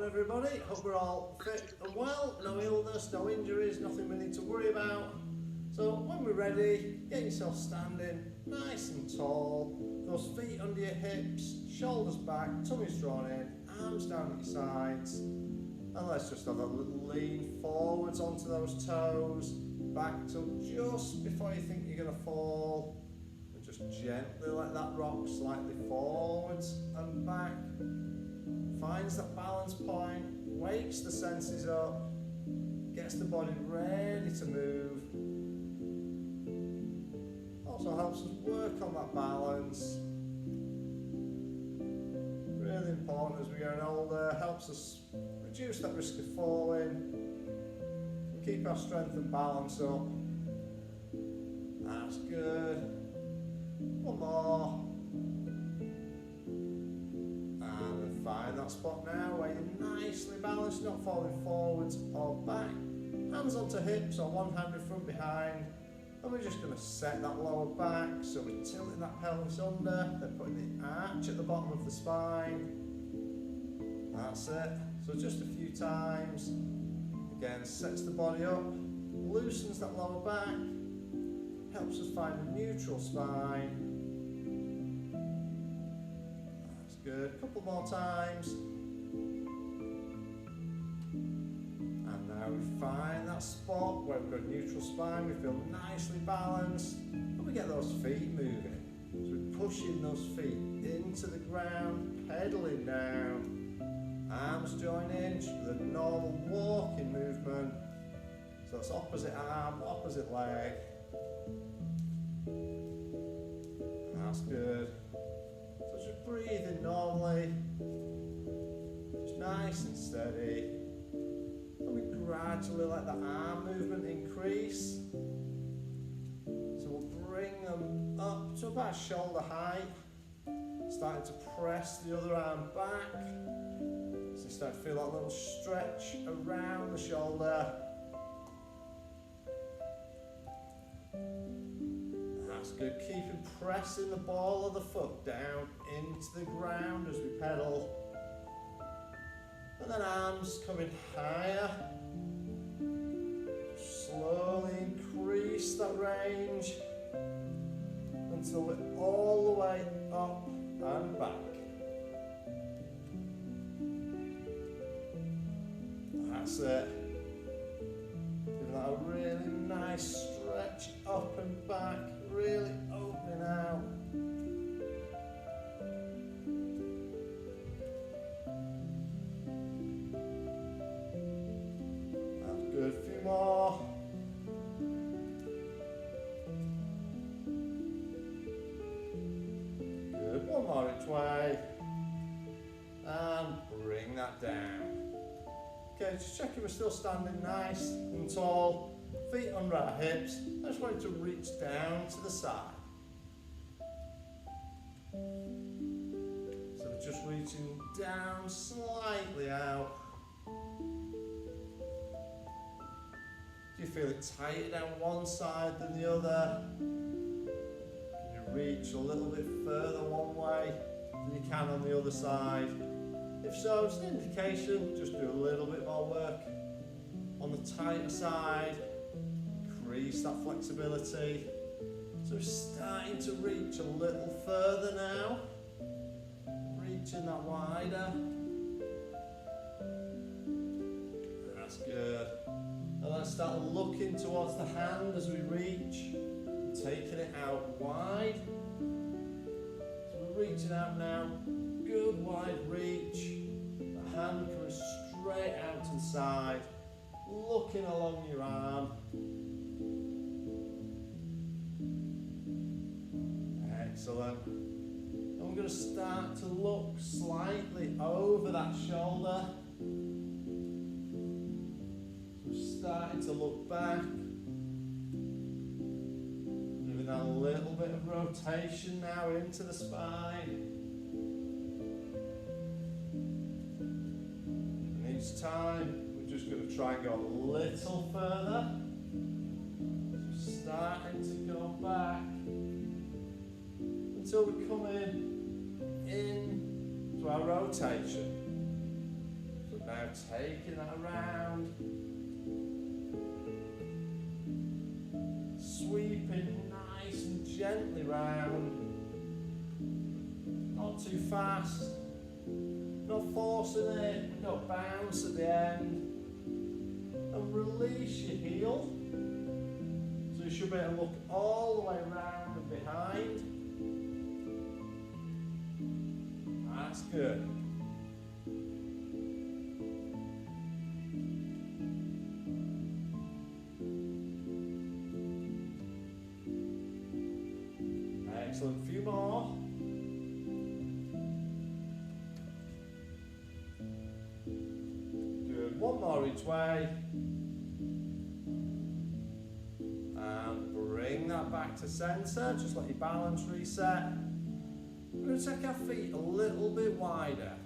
everybody. Hope we're all fit and well, no illness, no injuries, nothing we need to worry about. So when we're ready, get yourself standing nice and tall, those feet under your hips, shoulders back, tummy's drawn in, arms down at your sides. And let's just have a little lean forwards onto those toes, back till just before you think you're going to fall. And just gently let that rock slightly forwards and back. Finds that balance point, wakes the senses up, gets the body ready to move. Also helps us work on that balance. Really important as we're getting older, helps us reduce that risk of falling, keep our strength and balance up. That's good. One more. Find that spot now where you're nicely balanced, not falling forwards or back. Hands onto hips or one hand in front behind. And we're just going to set that lower back. So we're tilting that pelvis under, then putting the arch at the bottom of the spine. That's it. So just a few times. Again, sets the body up, loosens that lower back, helps us find a neutral spine. Good, a couple more times. And now we find that spot where we've got a neutral spine, we feel nicely balanced, and we get those feet moving. So we're pushing those feet into the ground, pedaling down, arms join in, the normal walking movement. So that's opposite arm, opposite leg. That's good. Just breathing normally, just nice and steady, and we gradually let the arm movement increase. So we'll bring them up to about shoulder height, starting to press the other arm back, so you start to feel that little stretch around the shoulder. That's good, keeping pressing the ball of the foot down into the ground as we pedal. And then arms coming higher. Slowly increase that range until we're all the way up and back. That's it. Give that a really nice stretch up and back. Really opening out. That's good. A few more. Good. One more each way. And bring that down. Okay, just checking we're still standing nice and tall. Feet under our hips. I just want you to reach down to the side. So we're just reaching down slightly out. Do you feel it tighter down one side than the other? Can you reach a little bit further one way than you can on the other side? If so, it's an indication, just do a little bit more work on the tighter side. Increase that flexibility. So we're starting to reach a little further now. Reaching that wider. That's good. And let's start looking towards the hand as we reach. Taking it out wide. So we're reaching out now. Good wide reach. The hand coming straight out to the side. Looking along your arm. Excellent. And we're going to start to look slightly over that shoulder. So we're starting to look back. Giving that a little bit of rotation now into the spine. And each time we're just going to try and go a little further. So starting to go back. Until we come in to our rotation. So Now taking that around, sweeping nice and gently round, not too fast, not forcing it, no bounce at the end, and release your heel, so you should be able to look all the way around and behind. That's good. Excellent, few more. Good, one more each way. And bring that back to centre, just let your balance reset. We're going to take our feet a little bit wider.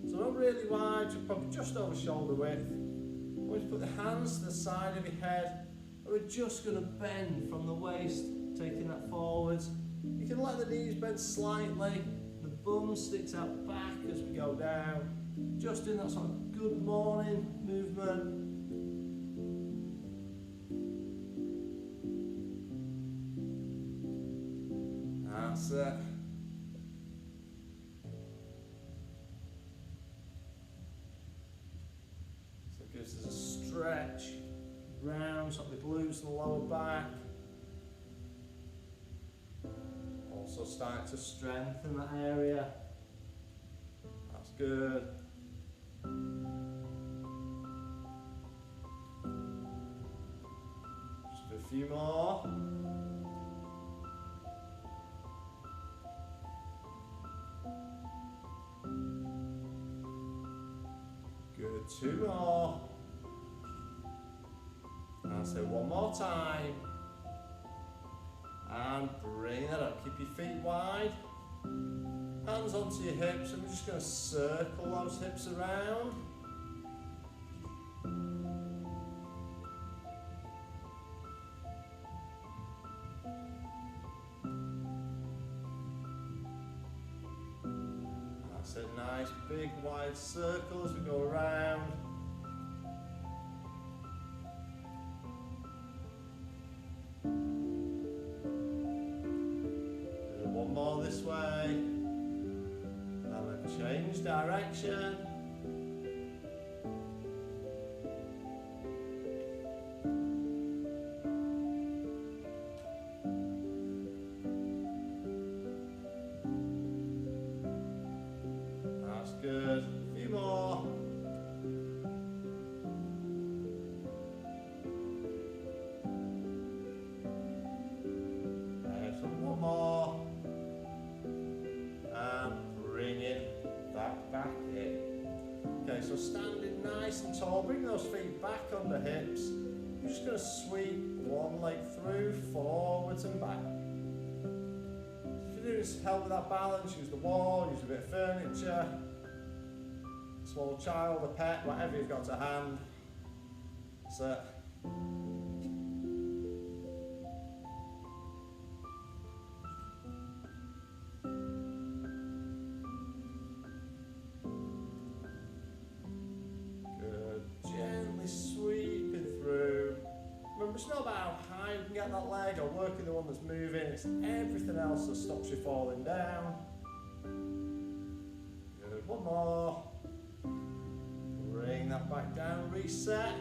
So not really wide, probably just over shoulder width. We're going to put the hands to the side of your head, and we're just going to bend from the waist, taking that forwards. You can let the knees bend slightly, the bum sticks out back as we go down, just in that sort of good morning movement. That's it. So it gives us a stretch round, so the glutes and the lower back. Also starting to strengthen that area. That's good. Just a few more. Good, two more. That's it, one more time. And bring it up, keep your feet wide, hands onto your hips, and we're just going to circle those hips around. That's a nice big wide circle as we go around. More this way, and then change direction. That's good. A few more. Excellent. One more. Back in. Okay, so standing nice and tall, bring those feet back on the hips. We're just going to sweep one leg through, forwards and back. If you do help with that balance, use the wall, use a bit of furniture, small child, a pet, whatever you've got to hand. That's it. It's not about how high you can get that leg or working the one that's moving, it's everything else that stops you falling down. Good, one more. Bring that back down, reset.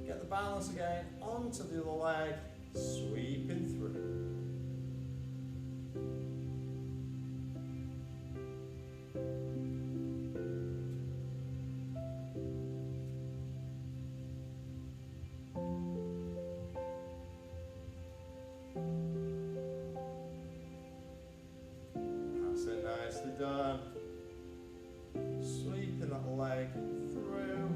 Get the balance again onto the other leg, sweeping through. Nicely done. Sweeping that leg through.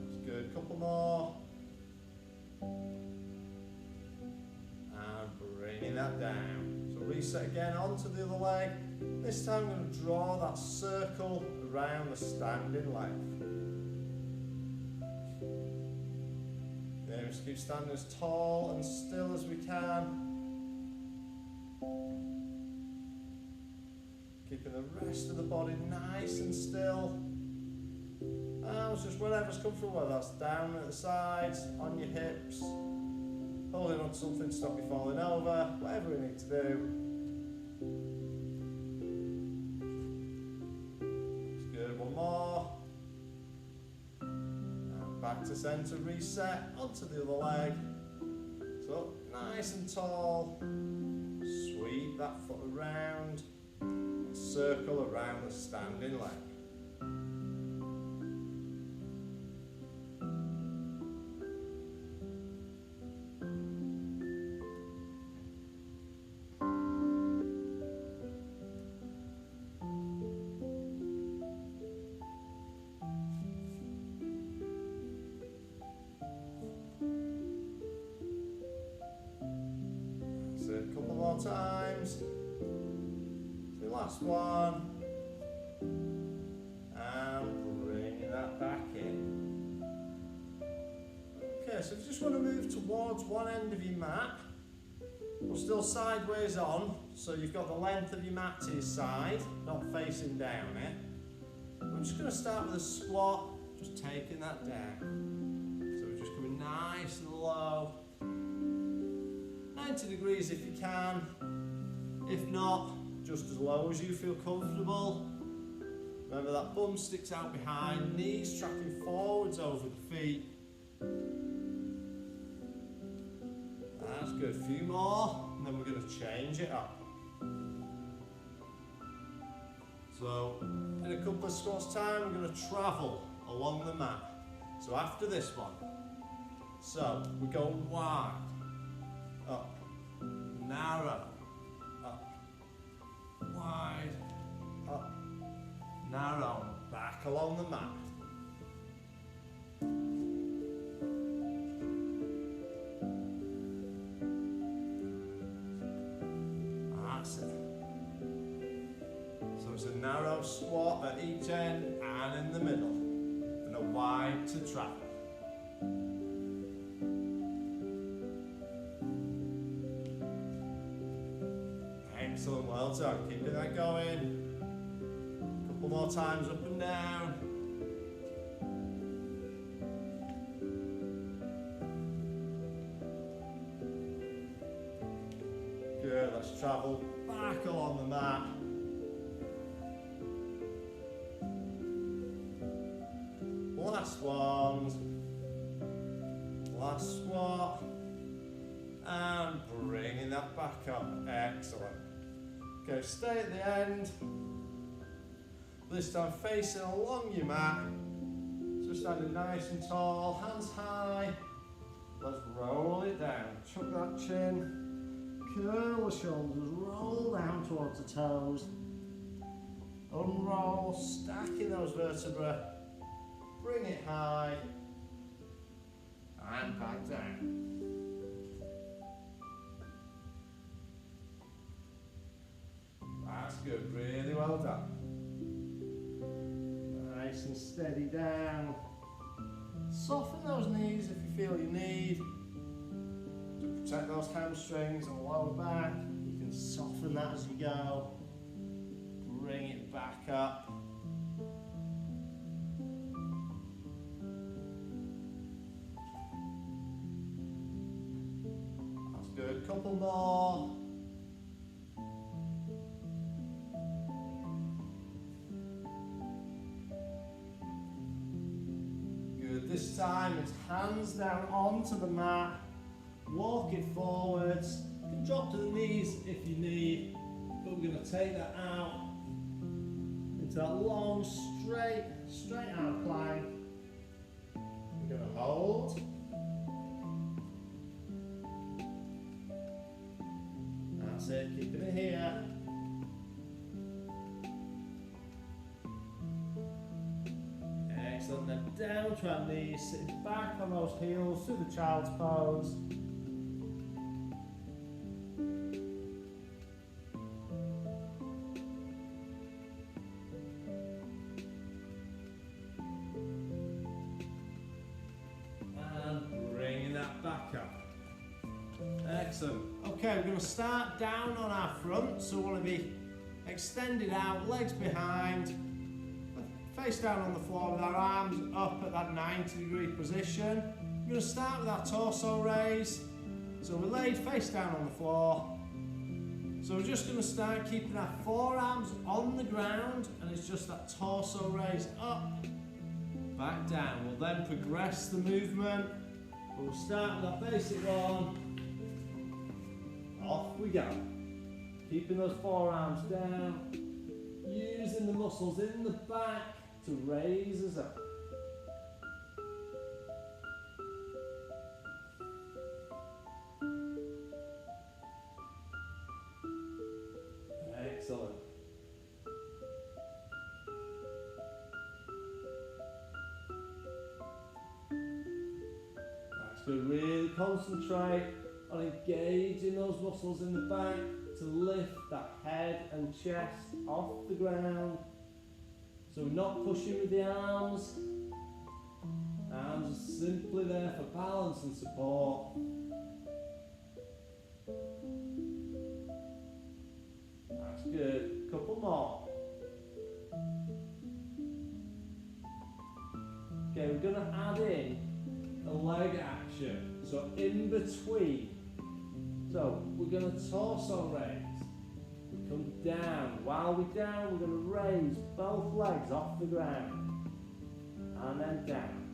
That's good. Couple more. And bringing that down. So reset again onto the other leg. This time I'm going to draw that circle around the standing leg. Okay, just keep standing as tall and still as we can. Keeping the rest of the body nice and still. And it's just whatever's comfortable, whether that's down at the sides, on your hips, holding on to something to stop you falling over, whatever we need to do. It's good, one more. And back to centre, reset, onto the other leg. So nice and tall, sweep that foot around, and circle around the standing leg. A couple more times. The last one. And bringing that back in. Okay, so if you just want to move towards one end of your mat, we're still sideways on, so you've got the length of your mat to your side, not facing down it. I'm just going to start with a squat, just taking that down. So we're just coming nice and low. 90 degrees if you can. If not, just as low as you feel comfortable. Remember that bum sticks out behind, knees tracking forwards over the feet. That's good. A few more, and then we're going to change it up. So, in a couple of squats time, we're going to travel along the mat. So after this one, so we go wide, up, narrow, up, wide, up, narrow, back along the mat. That's it. So it's a narrow squat at each end and in the middle, and a wide to travel. Excellent, well done. Keeping that going. A couple more times up and down. Good, let's travel back along the mat. Last ones. Last squat. And bringing that back up. Excellent. Okay, stay at the end. This time facing along your mat. So standing nice and tall, hands high. Let's roll it down. Chuck that chin. Curl the shoulders, roll down towards the toes. Unroll, stacking those vertebrae. Bring it high. And back down. That's good, really well done. Nice and steady down. Soften those knees if you feel you need. To protect those hamstrings and lower back. You can soften that as you go. Bring it back up. That's good, couple more. This time it's hands down onto the mat, walk it forwards. You can drop to the knees if you need, but we're going to take that out into that long, straight out plank. We're going to hold. That's it, keeping it here. Excellent, then down to our knees, sitting back on those heels through the child's pose. And bringing that Excellent. Okay, we're going to start down on our front, so we want to be extended out, legs behind, face down on the floor with our arms up at that 90-degree position. We're going to start with our torso raise. So we're laid face down on the floor. So we're just going to start keeping our forearms on the ground, and it's just that torso raise up, back down. We'll then progress the movement. We'll start with that basic one. Off we go. Keeping those forearms down, using the muscles in the back to raise us up. Excellent. That's good. Really concentrate on engaging those muscles in the back to lift that head and chest off the ground. So we're not pushing with the arms. Arms are simply there for balance and support. That's good. Couple more. Okay, we're going to add in a leg action. So in between. So we're going to torso raise. We come down. While we're down, we're going to raise both legs off the ground. And then down.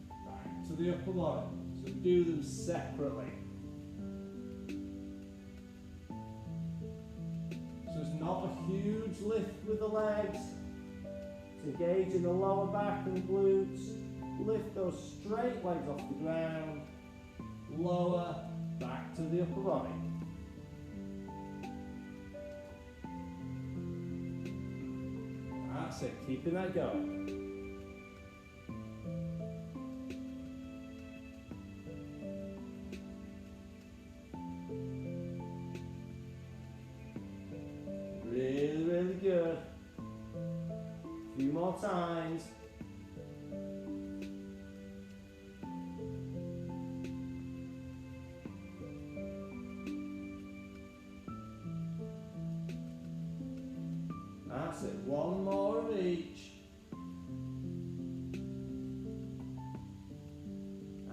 Back to the upper body. So do them separately. So it's not a huge lift with the legs. It's engaging the lower back and glutes. Lift those straight legs off the ground. Lower, back to the upper body. That's it, keeping that going. Really, really good. A few more times. That's it, one more of each.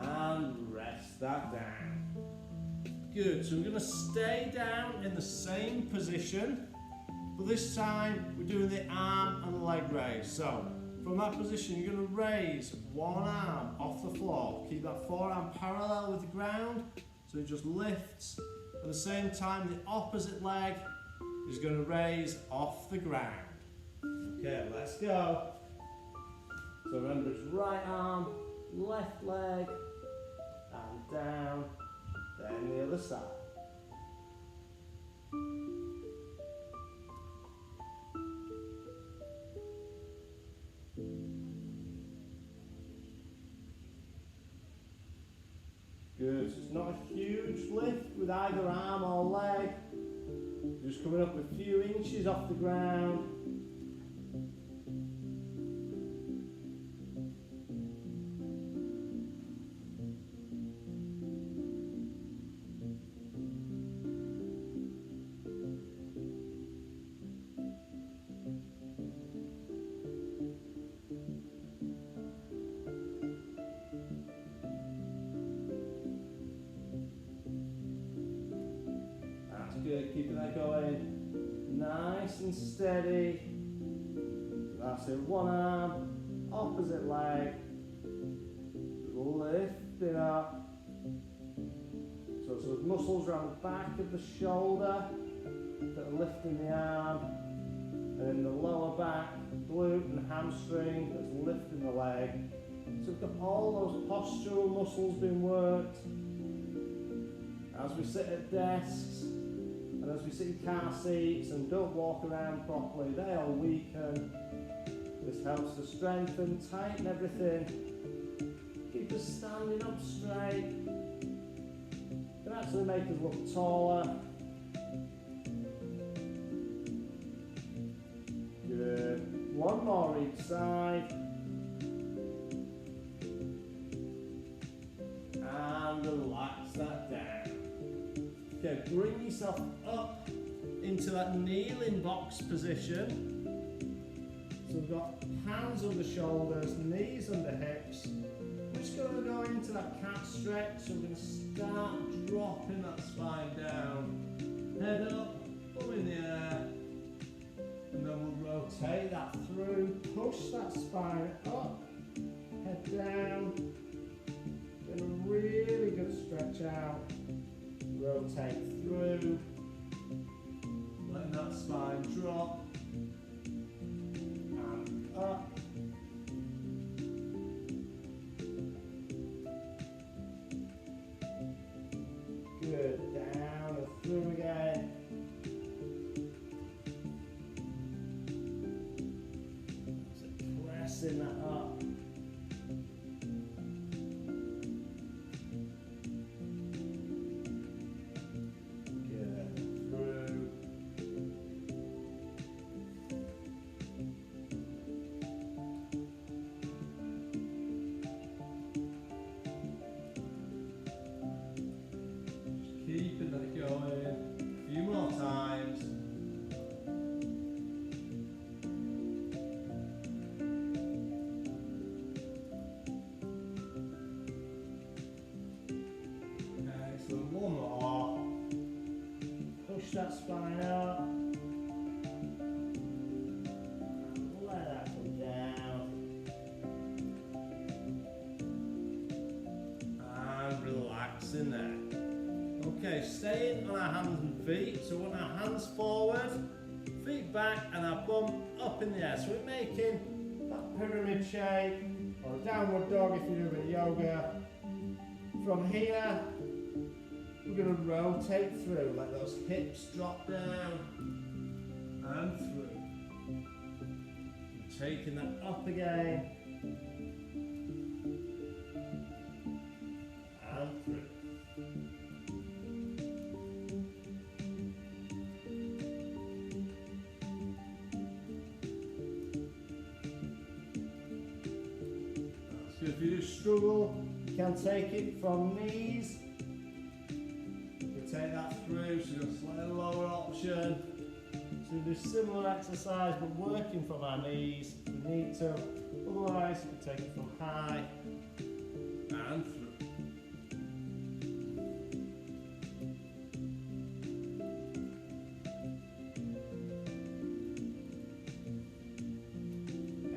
And rest that down. Good, so we're going to stay down in the same position, but this time we're doing the arm and leg raise. So from that position you're going to raise one arm off the floor. Keep that forearm parallel with the ground, so it just lifts. At the same time the opposite leg is going to raise off the ground. Okay, let's go. So remember, it's right arm, left leg, and down, then the other side. Good, so it's not a huge lift with either arm or leg. Just coming up a few inches off the ground. Good, keeping that going nice and steady. That's it, one arm, opposite leg, lifting up. So it's those muscles around the back of the shoulder that are lifting the arm, and then the lower back, glute and hamstring that's lifting the leg. So we've got all those postural muscles being worked. As we sit at desks, and as we sit in car seats and don't walk around properly, they all weaken. This helps to strengthen, tighten everything, keep us standing up straight. Can actually make us look taller. Good. One more each side. And relax that down. Good, bring yourself up into that kneeling box position. So we've got hands under shoulders, knees under hips. We're just going to go into that cat stretch. So we're going to start dropping that spine down. Head up, thumb in the air. And then we'll rotate that through. Push that spine up. Head down. Get a really good stretch out. Rotate through. Letting that spine drop. Up. Good, down and through again. So pressing that up. Good, through. Keeping that going. A few more times. Excellent. One more. Push that spine up. And let that come down. And relax in there. Okay, staying on our hands and feet. So we want our hands forward, feet back, and our bum up in the air. So we're making that pyramid shape, or a downward dog if you're doing yoga. From here, we're going to rotate through. Let those hips drop down and through. Taking that up again and through. If you do struggle, you can take it from knees. You can take that through, so you've got a slightly lower option. So we do similar exercise but working from our knees if we need to. Otherwise, you can take it from high and through.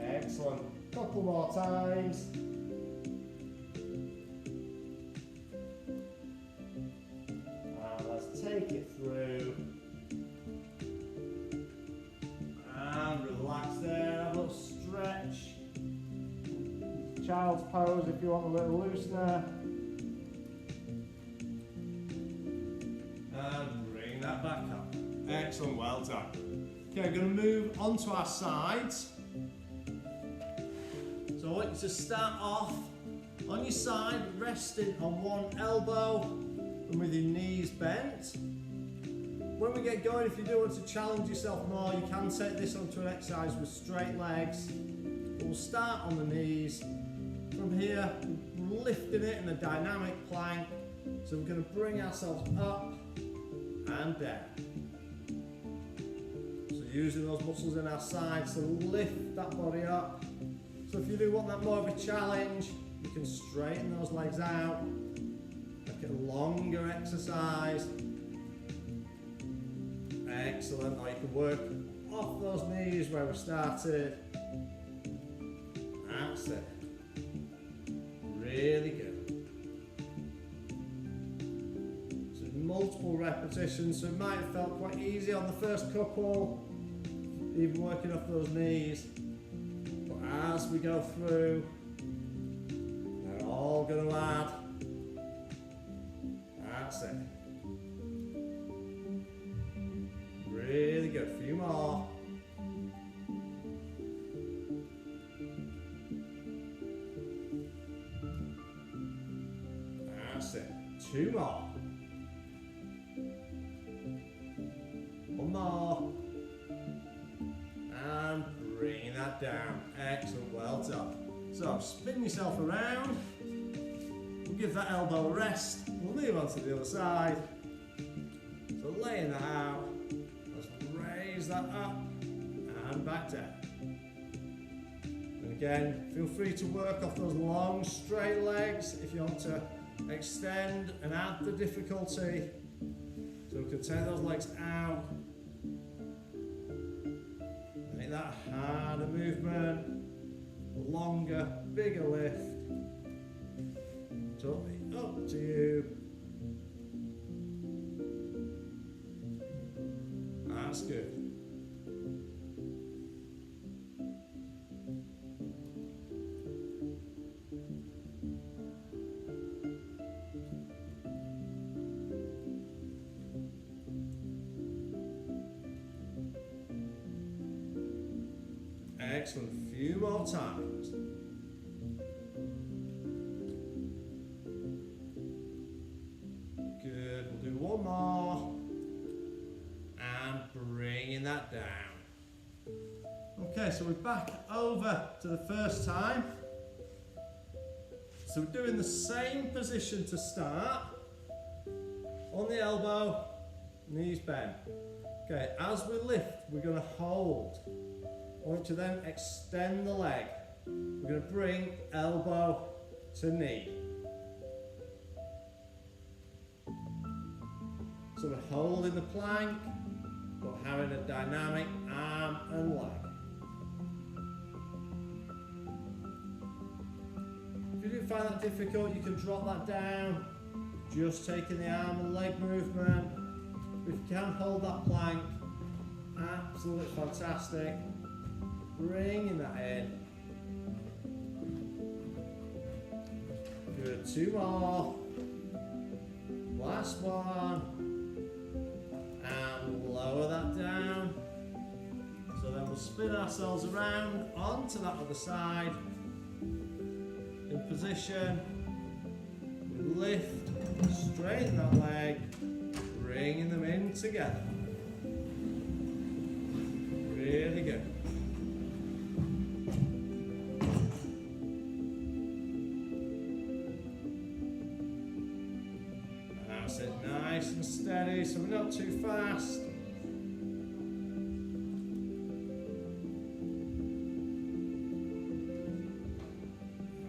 Excellent. Couple more times. Take it through and relax there, have a little stretch. Child's pose if you want a little loosener. And bring that back up. Excellent, well done. Okay, we're going to move onto our sides. So I want you to start off on your side, resting on one elbow and with your knees bent. When we get going, if you do want to challenge yourself more, you can take this onto an exercise with straight legs. But we'll start on the knees. From here, we're lifting it in a dynamic plank. So we're going to bring ourselves up and down. So using those muscles in our sides to lift that body up. So if you do want that more of a challenge, you can straighten those legs out. Make it a longer exercise. Excellent. Or you can work off those knees where we started. That's it. Really good. So multiple repetitions. So it might have felt quite easy on the first couple, even working off those knees. But as we go through, they're all going to add. That's it. Really good. A few more. That's it. Two more. One more. And bring that down. Excellent. Well done. So spin yourself around. We'll give that elbow a rest. We'll move on to the other side. So laying that out, let's raise that up and back down. And again, feel free to work off those long straight legs if you want to extend and add the difficulty. So we can take those legs out. Make that harder movement, longer, bigger lift. Totally up to you. That's good. Excellent. A few more times. Good. We'll do one more. And bringing that down. Okay, so we're back over to the first time. So we're doing the same position to start. On the elbow, knees bent. Okay, as we lift, we're going to hold. I want you to then extend the leg. We're going to bring elbow to knee. So we're holding the plank, but having a dynamic arm and leg. If you do find that difficult, you can drop that down, just taking the arm and leg movement. If you can hold that plank, absolutely fantastic. Bringing that in. Good, two more. Last one. And lower that down. So then we'll spin ourselves around onto that other side. In position. We lift, straighten that leg, bringing them in together. Really good. That's it, nice and steady, so we're not too fast.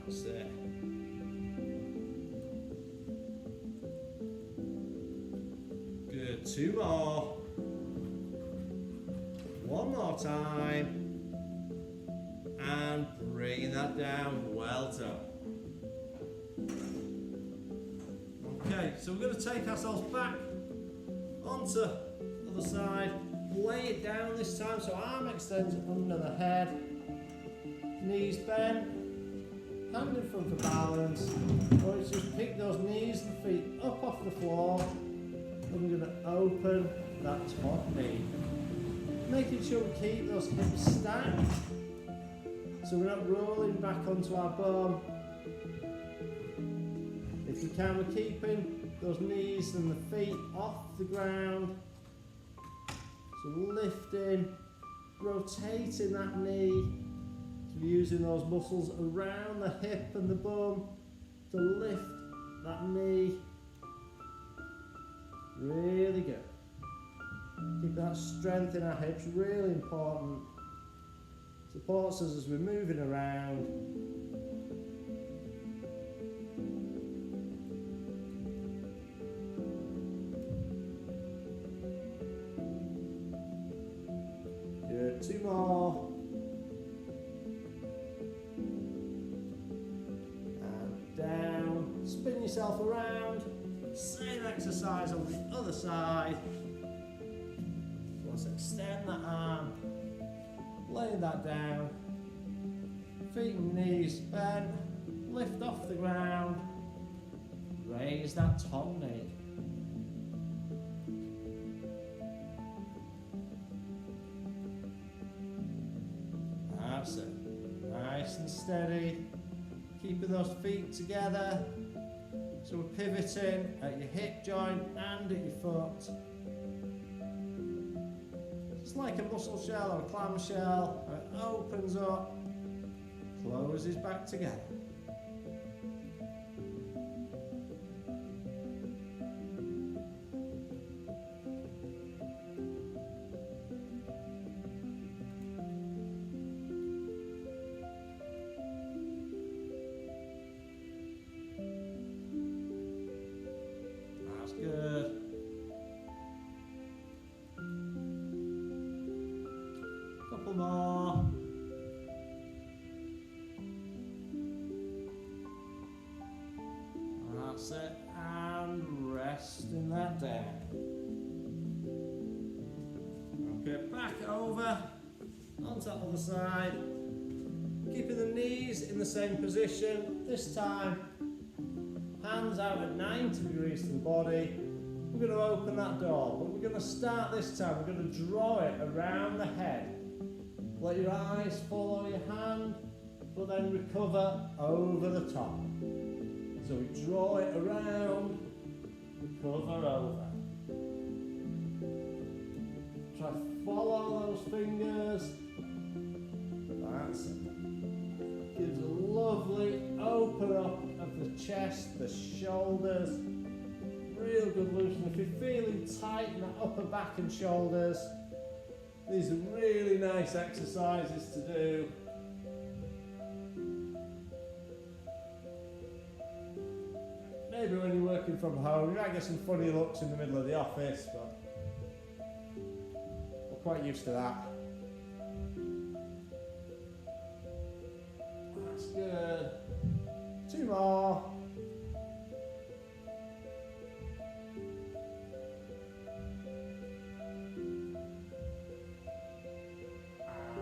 That's it. Good, two more. One more time. And bringing that down, well done. Okay, so we're going to take ourselves back onto the other side, lay it down this time, so arm extends under the head, knees bent, hand in front for balance. I want you to just pick those knees and feet up off the floor, and we're going to open that top knee. Making sure we keep those hips stacked, so we're not rolling back onto our bum. If we can, we're keeping those knees and the feet off the ground. So lifting, rotating that knee. So we're using those muscles around the hip and the bum to lift that knee. Really good. Keep that strength in our hips, really important. Supports us as we're moving around. Good, two more. And down. Spin yourself around. Same exercise on the other side. Let's extend that arm, lay that down, feet and knees bent, lift off the ground, raise that top knee. That's it, nice and steady, keeping those feet together, so we're pivoting at your hip joint and at your foot. Like a mussel shell or a clam shell, it opens up, closes back together. good. Couple more. That's it. And resting that down. Okay, back over onto that other side. Keeping the knees in the same position. This time, hands out at 90 degrees to the body. We're going to open that door, but we're going to start this time. We're going to draw it around the head. Let your eyes follow your hand, but then recover over the top. So we draw it around, recover over. Try to follow those fingers. That's it. Gives a lovely open up of the chest, the shoulders. Real good loosening. If you're feeling tight in the upper back and shoulders, these are really nice exercises to do. Maybe when you're working from home, you might get some funny looks in the middle of the office, but we're quite used to that. That's good. 2 more.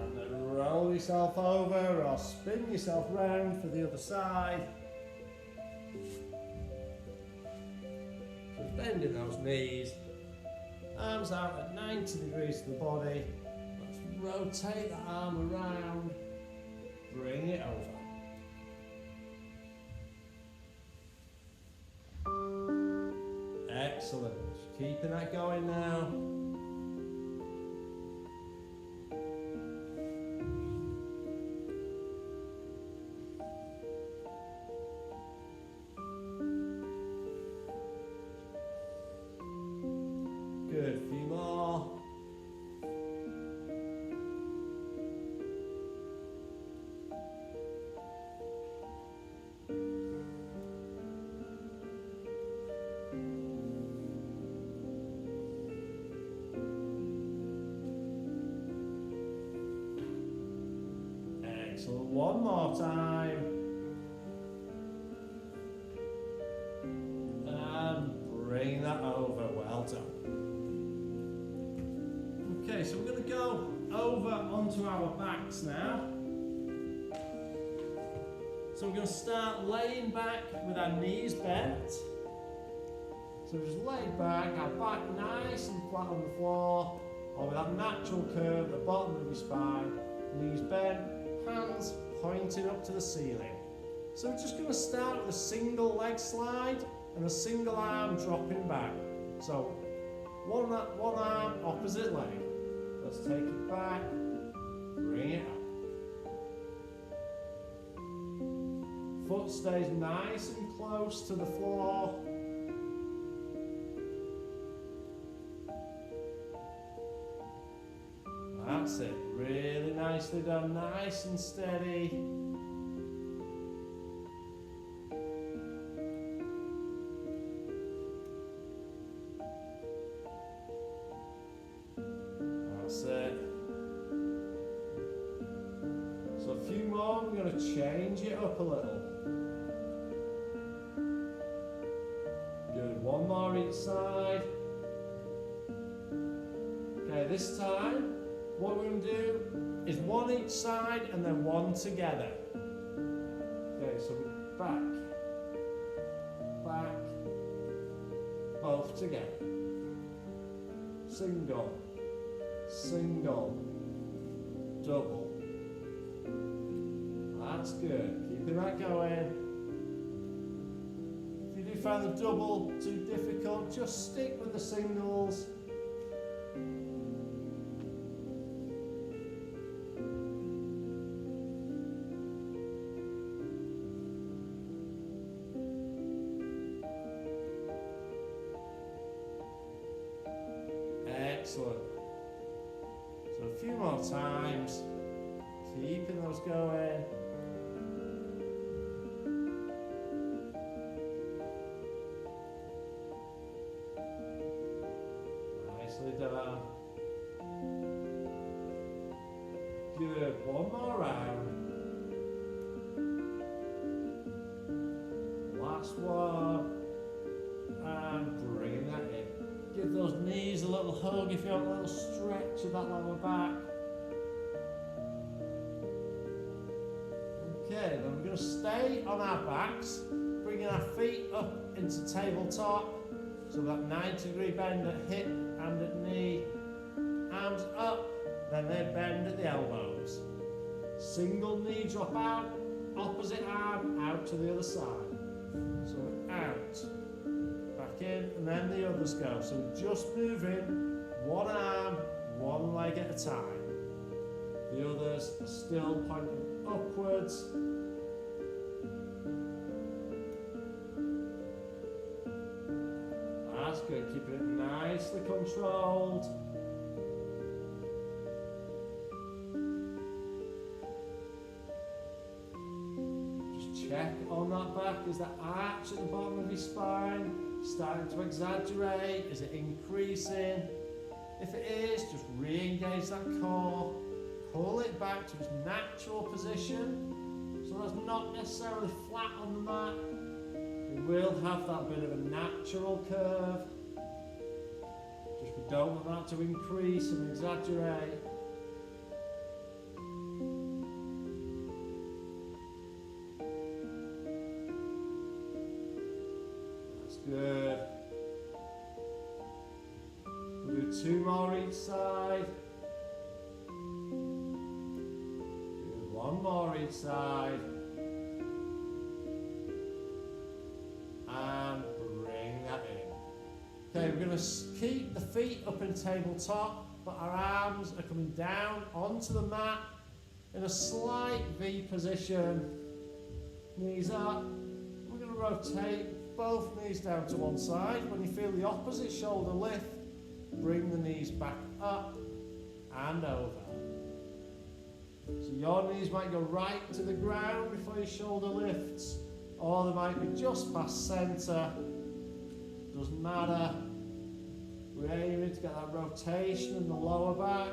And then roll yourself over or spin yourself round for the other side. So bending those knees, arms out at 90 degrees to the body. Let's rotate the arm around, bring it over. Excellent. Keeping that going now. Good. A few more. Excellent. One more time. And bring that over. Well done. Okay, so we're going to go over onto our backs now. So we're going to start laying back with our knees bent. So just lay back, our back nice and flat on the floor, or with that natural curve at the bottom of your spine. Knees bent, hands pointing up to the ceiling. So we're just going to start with a single leg slide and a single arm dropping back. So one arm, opposite leg. Let's take it back, bring it up. Foot stays nice and close to the floor. That's it, really nicely done, nice and steady. That's it. So a few more, we're going to change it up a little. Good, one more each side. Okay, this time, what we're going to do is one each side and then one together. Okay, so back, back, both together. Single, single, double. That's good. Keeping that going. If you do find the double too difficult, just stick with the singles. Excellent. So a few more times, keeping those going. nicely done. Good, one more round. Last one. And bring that in. Give those knees a little hug if you want a little stretch of that lower back. Okay, then we're going to stay on our backs, bringing our feet up into tabletop. So that 90-degree bend at hip and at knee. Arms up, then they bend at the elbows. Single knee drop out, opposite arm out to the other side. So out, back in, and then the others go. So just moving one arm, one leg at a time. The others are still pointing upwards. That's good, keeping it nicely controlled. Just check on that back. Is that arch at the bottom of your spine starting to exaggerate? Is it increasing? If it is, just re-engage that core. Pull it back to its natural position. So that's not necessarily flat on the mat. We will have that bit of a natural curve. Just we don't want that to increase and exaggerate. That's good. We'll do two more each side. Do one more each side. Okay, we're going to keep the feet up in tabletop, but our arms are coming down onto the mat in a slight V position. Knees up. We're going to rotate both knees down to one side. When you feel the opposite shoulder lift, bring the knees back up and over. So your knees might go right to the ground before your shoulder lifts, or they might be just past centre. Doesn't matter. We're aiming to get that rotation in the lower back.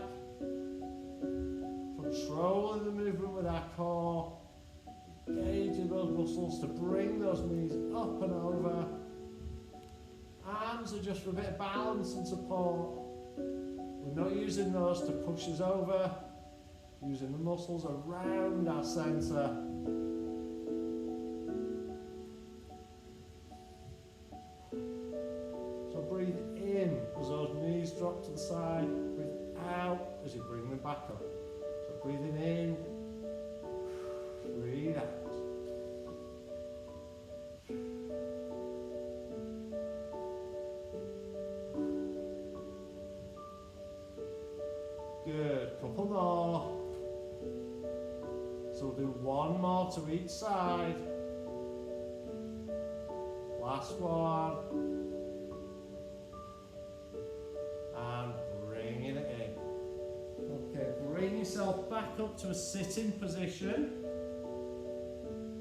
Controlling the movement with our core. Engaging those muscles to bring those knees up and over. Arms are just for a bit of balance and support. We're not using those to push us over. Using the muscles around our centre. Breathe in as those knees drop to the side. Breathe out as you bring them back up. So breathing in, breathe out. Good, couple more. So we'll do one more to each side. Last one. Bring yourself back up to a sitting position.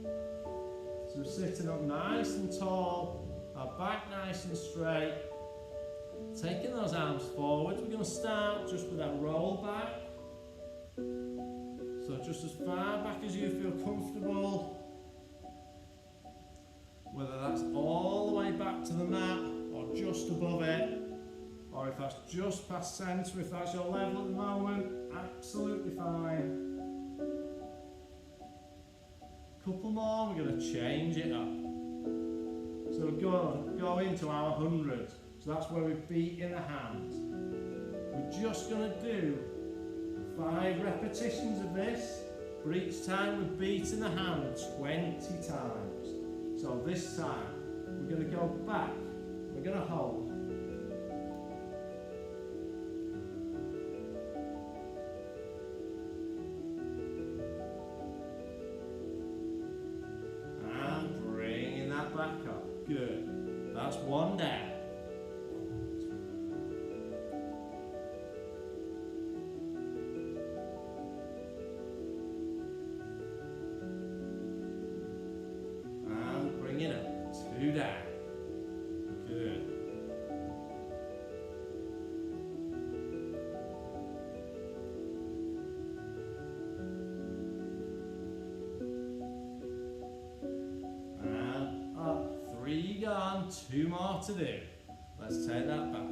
So we're sitting up nice and tall, our back nice and straight. Taking those arms forward, we're going to start just with that roll back. So just as far back as you feel comfortable. Whether that's all the way back to the mat or just above it. Or if that's just past centre, if that's your level at the moment, absolutely fine. Couple more, we're going to change it up. So we're go into our 100. So that's where we beat in the hands. We're just going to do 5 repetitions of this, but each time we beat in the hand 20 times. So this time, we're going to go back, we're going to hold. Back up. Good. That's one down. And bring it up. 2 down. Good. 2 more to do. Let's take that back.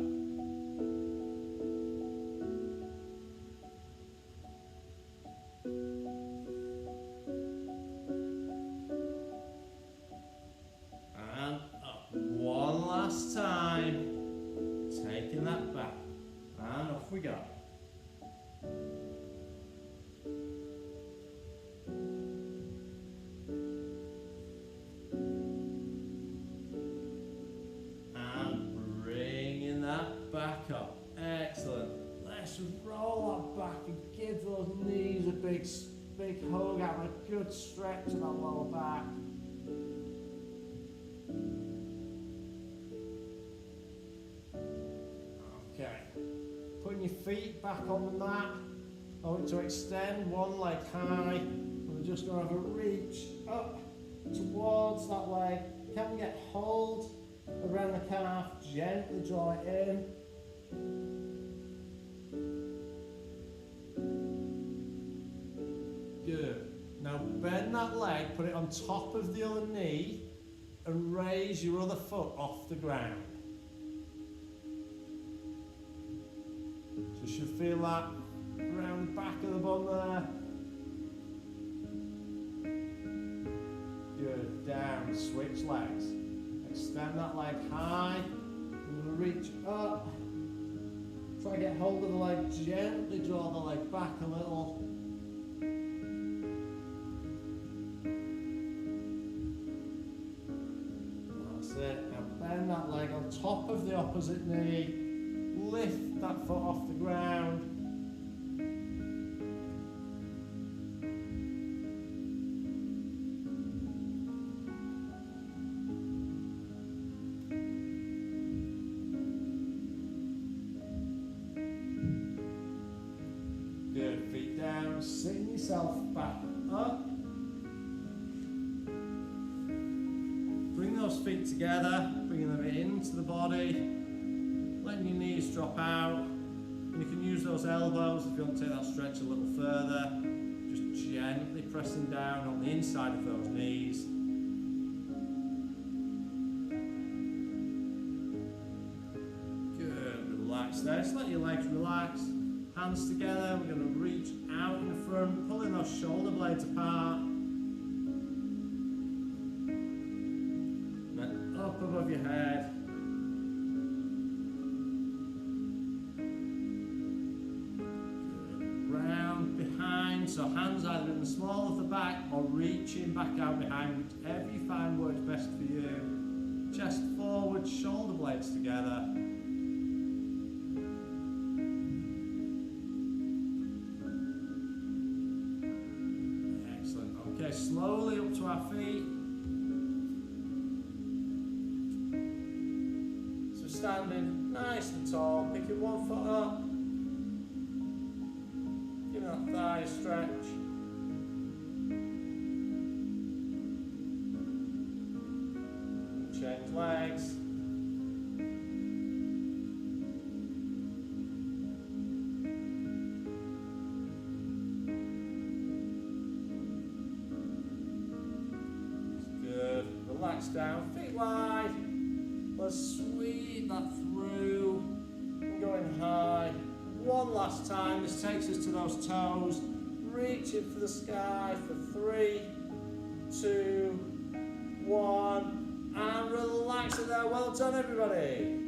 And up. One last time. Taking that back. And off we go. Back up. Excellent. Let's roll that back and give those knees a big hug out and a good stretch to that lower back. Okay. Putting your feet back on the mat. I want to extend one leg high. We're just going to have a reach up towards that leg. Can we get hold around the calf? Gently draw it in. Good. Now bend that leg, put it on top of the other knee and raise your other foot off the ground. So you should feel that around the back of the bum there. Good. Down. Switch legs. Extend that leg high. We're going to reach up. Try to get hold of the leg. Gently draw the leg back a little. That's it. Now bend that leg on top of the opposite knee. Lift that foot off the ground. Good, feet down, sitting yourself back up. Bring those feet together, bringing them into the body, letting your knees drop out. And you can use those elbows if you want to take that stretch a little further. Just gently pressing down on the inside of those knees. Good, relax there, just let your legs relax. Hands together, we're going to reach out in the front, pulling those shoulder blades apart. Then up above your head. Good. Round behind, so hands either in the small of the back or reaching back out behind, whichever you find works best for you. Chest forward, shoulder blades together. Okay, slowly up to our feet. So standing nice and tall, picking one foot up. Giving that thigh a stretch. And change legs. Relax down, feet wide. Let's sweep that through and going high. One last time, this takes us to those toes. Reaching for the sky for 3, 2, 1, and relax it there. Well done, everybody.